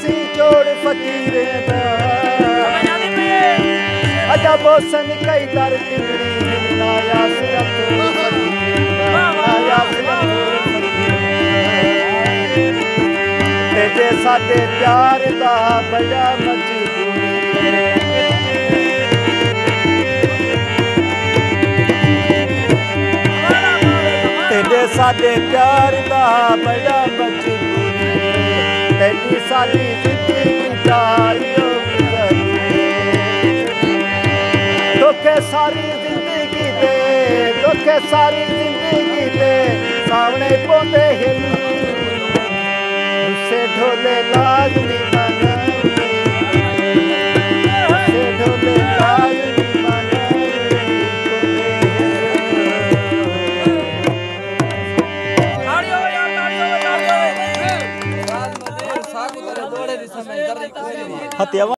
सी जोड़ फकीरे दा अजा बोसन कई दर तिगड़ी नाया सिरत नाया सिरत तेजे साडे प्यार दा बड़ा मजबूरी तेरे साडे प्यार दा बड़ा मजबूरी तेरी साडी जिंदगी दा दुखे सारी जिंदगी दे दुखे सारी जिंदगी दे सामने पौंदे हिल उससे ढोले लाजमी उससे ढोले लाजमी हत्या